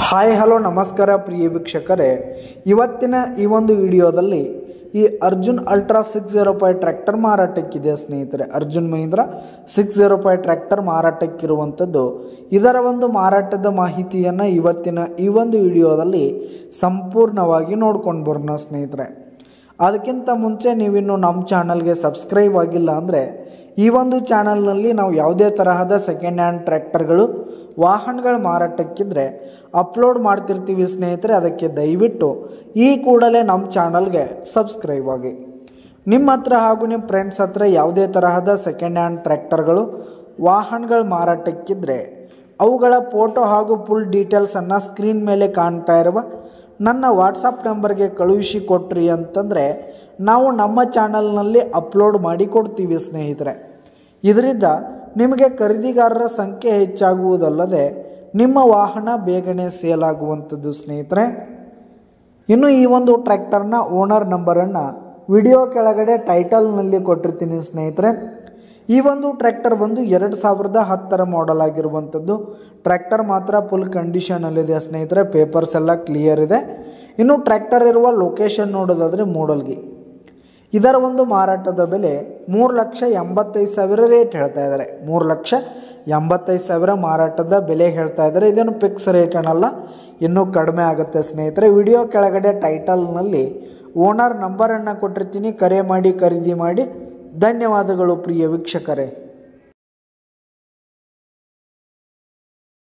Hi hello ನಮಸ್ಕಾರ ಪ್ರಿಯ ವೀಕ್ಷಕರೇ, ಇವತ್ತಿನ ಈ ಒಂದು ವಿಡಿಯೋದಲ್ಲಿ ಈ ಅರ್ಜುನ್ ಅಲ್ಟ್ರಾ 605 ಟ್ರ್ಯಾಕ್ಟರ್ ಮಾರಾಟಕ್ಕಿದೆ ಸ್ನೇಹಿತರೆ. ಅರ್ಜುನ್ ಮಹೀಂದ್ರ 605 ಟ್ರ್ಯಾಕ್ಟರ್ ಮಾರಾಟಕ್ಕಿರುವಂಥದ್ದು. ಇದರ ಒಂದು ಮಾರಾಟದ ಮಾಹಿತಿಯನ್ನು ಇವತ್ತಿನ ಈ ಒಂದು ವಿಡಿಯೋದಲ್ಲಿ ಸಂಪೂರ್ಣವಾಗಿ ನೋಡ್ಕೊಂಡು ಬರೋಣ ಸ್ನೇಹಿತರೆ. ಅದಕ್ಕಿಂತ ಮುಂಚೆ ನೀವಿನ್ನು ನಮ್ಮ ಚಾನಲ್ಗೆ ಸಬ್ಸ್ಕ್ರೈಬ್ ಆಗಿಲ್ಲ ಅಂದರೆ ಈ ಒಂದು ಚಾನಲ್ನಲ್ಲಿ ನಾವು ಯಾವುದೇ ತರಹದ ಸೆಕೆಂಡ್ ಹ್ಯಾಂಡ್ ಟ್ರ್ಯಾಕ್ಟರ್ಗಳು ವಾಹನಗಳ ಮಾರಾಟಕ್ಕಿದ್ರೆ ಅಪ್ಲೋಡ್ ಮಾಡ್ತಿರ್ತೀವಿ ಸ್ನೇಹಿತರೆ. ಅದಕ್ಕೆ ದಯವಿಟ್ಟು ಈ ಕೂಡಲೇ ನಮ್ಮ ಚಾನಲ್ಗೆ ಸಬ್ಸ್ಕ್ರೈಬ್ ಆಗಿ. ನಿಮ್ಮ ಹತ್ರ ಹಾಗೂ ನಿಮ್ಮ ಫ್ರೆಂಡ್ಸ್ ಹತ್ರ ಯಾವುದೇ ತರಹದ ಸೆಕೆಂಡ್ ಹ್ಯಾಂಡ್ ಟ್ರ್ಯಾಕ್ಟರ್ಗಳು ವಾಹನಗಳ ಮಾರಾಟಕ್ಕಿದ್ರೆ ಅವುಗಳ ಫೋಟೋ ಹಾಗೂ ಫುಲ್ ಡೀಟೇಲ್ಸನ್ನು ಸ್ಕ್ರೀನ್ ಮೇಲೆ ಕಾಣ್ತಾ ಇರುವ ನನ್ನ ವಾಟ್ಸಪ್ ನಂಬರ್ಗೆ ಕಳುಹಿಸಿ ಕೊಟ್ರಿ ಅಂತಂದರೆ ನಾವು ನಮ್ಮ ಚಾನಲ್ನಲ್ಲಿ ಅಪ್ಲೋಡ್ ಮಾಡಿ ಕೊಡ್ತೀವಿ ಸ್ನೇಹಿತರೆ. ಇದರಿಂದ ನಿಮಗೆ ಖರೀದಿಗಾರರ ಸಂಖ್ಯೆ ಹೆಚ್ಚಾಗುವುದಲ್ಲದೆ ನಿಮ್ಮ ವಾಹನ ಬೇಗನೆ ಸೇಲ್ ಆಗುವಂಥದ್ದು ಸ್ನೇಹಿತರೆ. ಇನ್ನು ಈ ಒಂದು ಟ್ರ್ಯಾಕ್ಟರ್ನ ಓನರ್ ನಂಬರನ್ನು ವಿಡಿಯೋ ಕೆಳಗಡೆ ಟೈಟಲ್ನಲ್ಲಿ ಕೊಟ್ಟಿರ್ತೀನಿ ಸ್ನೇಹಿತರೆ. ಈ ಒಂದು ಟ್ರ್ಯಾಕ್ಟರ್ ಬಂದು 2010 ಮಾಡೆಲ್ ಆಗಿರುವಂಥದ್ದು. ಟ್ರ್ಯಾಕ್ಟರ್ ಮಾತ್ರ ಫುಲ್ ಕಂಡೀಷನಲ್ಲಿದೆ ಸ್ನೇಹಿತರೆ. ಪೇಪರ್ಸ್ ಎಲ್ಲ ಕ್ಲಿಯರ್ ಇದೆ. ಇನ್ನು ಟ್ರ್ಯಾಕ್ಟರ್ ಇರುವ ಲೊಕೇಶನ್ ನೋಡೋದಾದರೆ ಮೂಡಲ್ಗಿ. ಇದರ ಒಂದು ಮಾರಾಟದ ಬೆಲೆ 3,85,000 ರೇಟ್ ಹೇಳ್ತಾ ಇದ್ದಾರೆ. 3,85,000 ಮಾರಾಟದ ಬೆಲೆ ಹೇಳ್ತಾ ಇದ್ದಾರೆ. ಇದೇನು ಫಿಕ್ಸ್ ರೇಟ್ ಏನಲ್ಲ, ಇನ್ನೂ ಕಡಿಮೆ ಆಗುತ್ತೆ ಸ್ನೇಹಿತರೆ. ವಿಡಿಯೋ ಕೆಳಗಡೆ ಟೈಟಲ್ನಲ್ಲಿ ಓನರ್ ನಂಬರನ್ನು ಕೊಟ್ಟಿರ್ತೀನಿ. ಕರೆ ಮಾಡಿ ಖರೀದಿ ಮಾಡಿ. ಧನ್ಯವಾದಗಳು ಪ್ರಿಯ ವೀಕ್ಷಕರೇ.